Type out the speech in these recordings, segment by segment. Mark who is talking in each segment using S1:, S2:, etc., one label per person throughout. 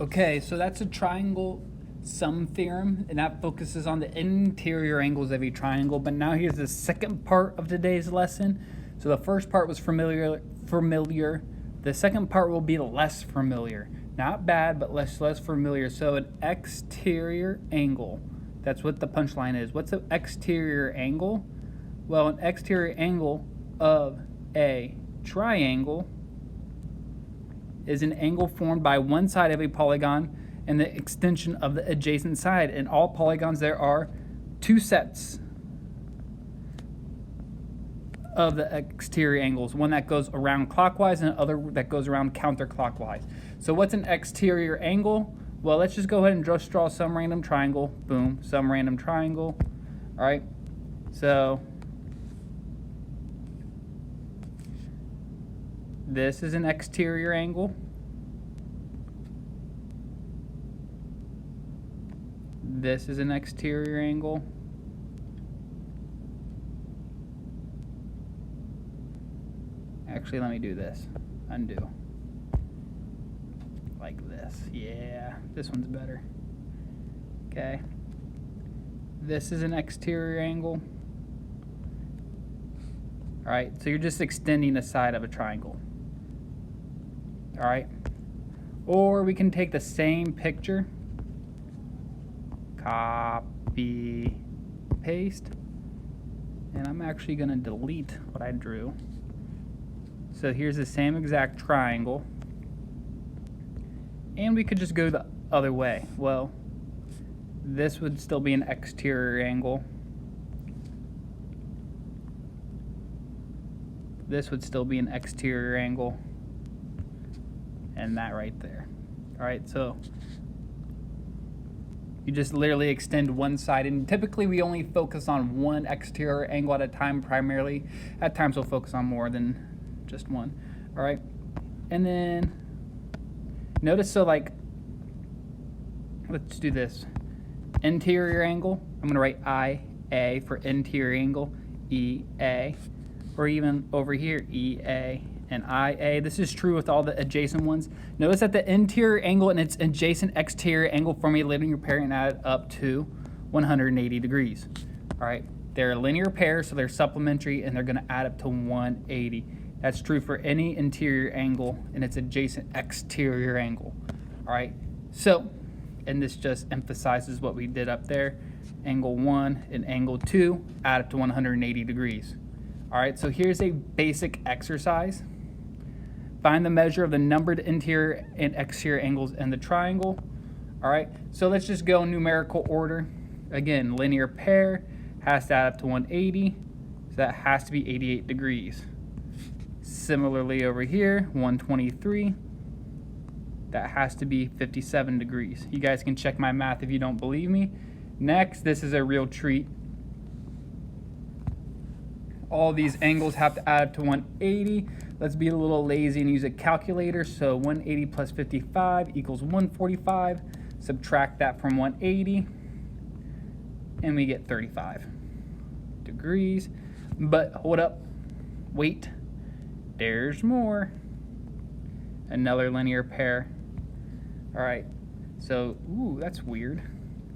S1: Okay, so that's a triangle sum theorem, and that focuses on the interior angles of a triangle. But now here's the second part of today's lesson. So the first part was familiar. The second part will be less familiar. Not bad, but less familiar. So an exterior angle. That's what the punchline is. What's an exterior angle? Well, an exterior angle of a triangle is an angle formed by one side of a polygon and the extension of the adjacent side. In all polygons, there are two sets of the exterior angles, one that goes around clockwise and another that goes around counterclockwise. So what's an exterior angle? Well, let's just go ahead and just draw some random triangle. Boom, some random triangle. All right, so this is an exterior angle. This is an exterior angle. Actually, let me do this. Undo. Like this. Yeah, this one's better. Okay. This is an exterior angle. All right, so you're just extending the side of a triangle. All right. Or we can take the same picture, copy, paste, and I'm actually going to delete what I drew. So here's the same exact triangle, and we could just go the other way. Well, this would still be an exterior angle. This would still be an exterior angle, and that right there. All right, so you just literally extend one side, and typically we only focus on one exterior angle at a time primarily. At times we'll focus on more than just one. All right, and then notice, so like, let's do this. Interior angle, I'm gonna write IA for interior angle, EA, or even over here, EA and IA. This is true with all the adjacent ones. Notice that the interior angle and its adjacent exterior angle form a linear pair and add up to 180 degrees. All right, they're a linear pair, so they're supplementary, and they're gonna add up to 180. That's true for any interior angle and its adjacent exterior angle. All right, so, and this just emphasizes what we did up there. Angle 1 and angle 2 add up to 180 degrees. All right, so here's a basic exercise. Find the measure of the numbered interior and exterior angles in the triangle. All right, so let's just go in numerical order. Again, linear pair has to add up to 180, so that has to be 88 degrees. Similarly over here, 123, that has to be 57 degrees. You guys can check my math if you don't believe me. Next, this is a real treat. All these angles have to add up to 180. Let's be a little lazy and use a calculator. So 180 plus 55 equals 145. Subtract that from 180, and we get 35 degrees. But hold up, wait, there's more. Another linear pair. All right, so, ooh, that's weird.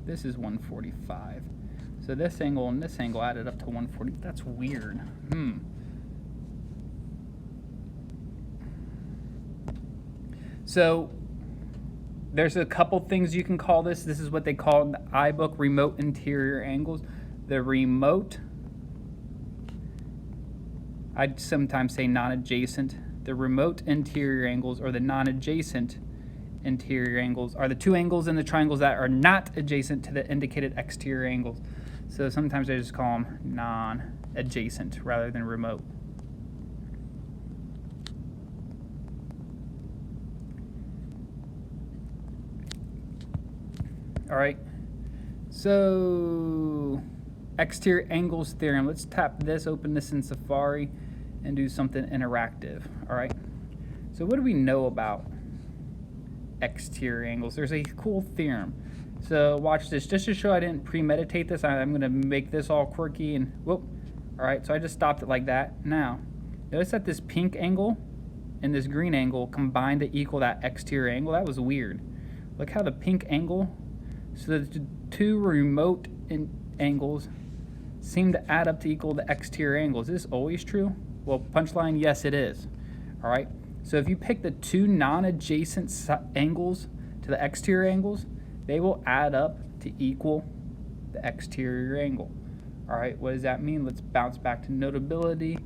S1: This is 145. So this angle and this angle added up to 140. That's weird. So there's a couple things you can call this. This is what they call in the iBook remote interior angles. The remote, I'd sometimes say non-adjacent. The remote interior angles or the non-adjacent interior angles are the two angles in the triangles that are not adjacent to the indicated exterior angles. So sometimes I just call them non-adjacent rather than remote. All right, so exterior angles theorem. Let's tap this, open this in Safari, and do something interactive. All right, so what do we know about exterior angles? There's a cool theorem. So watch this, just to show I didn't premeditate this, I'm gonna make this all quirky and whoop. All right, so I just stopped it like that. Now, notice that this pink angle and this green angle combined to equal that exterior angle. That was weird. look how the pink angle, so the two remote angles seem to add up to equal the exterior angle. Is this always true? Well, punchline, yes it is. All right, so if you pick the two non-adjacent angles to the exterior angles, they will add up to equal the exterior angle. All right, what does that mean? Let's bounce back to notability.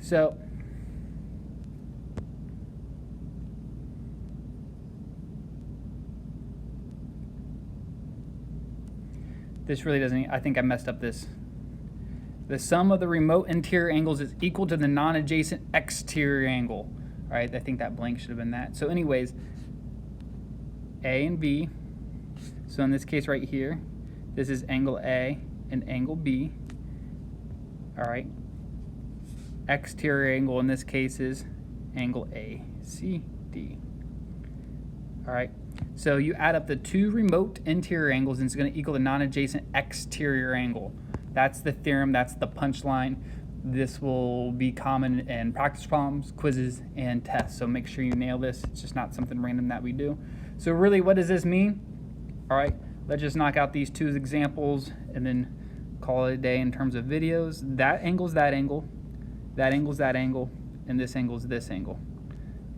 S1: So this really doesn't, I think I messed up this. The sum of the remote interior angles is equal to the non-adjacent exterior angle. All right, I think that blank should have been that. So anyways, A and B. So in this case right here, this is angle A and angle B. All right. Exterior angle in this case is angle ACD. All right. So you add up the two remote interior angles and it's going to equal the non-adjacent exterior angle. That's the theorem, that's the punchline. This will be common in practice problems, quizzes, and tests. So make sure you nail this. It's just not something random that we do. So really, what does this mean? All right, let's just knock out these two examples and then call it a day in terms of videos. That angle's that angle, that angle's that angle, and this angle's this angle.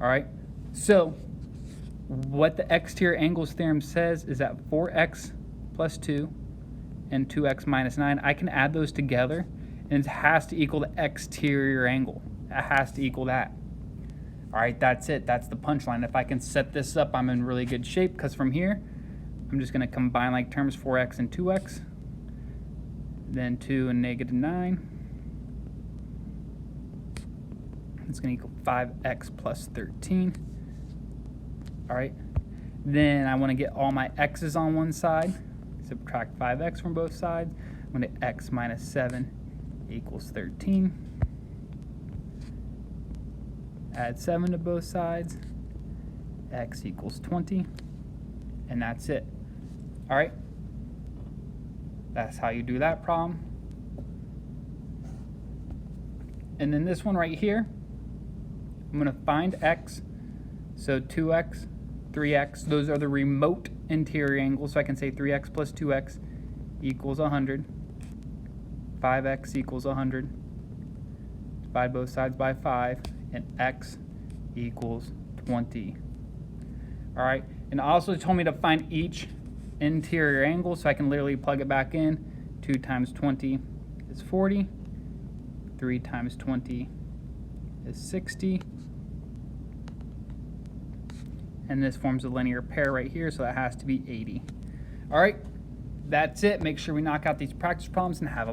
S1: All right, so what the exterior angles theorem says is that 4x plus 2 and 2x minus 9, I can add those together and it has to equal the exterior angle. It has to equal that. All right, that's it. That's the punchline. If I can set this up, I'm in really good shape because from here, I'm just going to combine like terms 4x and 2x, then 2 and negative 9. It's going to equal 5x plus 13. All right, then I want to get all my x's on one side. Subtract 5x from both sides. I'm going to x minus 7 equals 13. Add 7 to both sides. X equals 20. And that's it. All right. That's how you do that problem. And then this one right here, I'm going to find x. So 2x, 3x, those are the remote interior angles. So I can say 3x plus 2x equals 100. 5x equals 100. Divide both sides by 5. And x equals 20. All right. And also told me to find each interior angle. So I can literally plug it back in. 2 times 20 is 40. 3 times 20 is 60. And this forms a linear pair right here, so that has to be 80. All right, that's it. Make sure we knock out these practice problems and have a lot.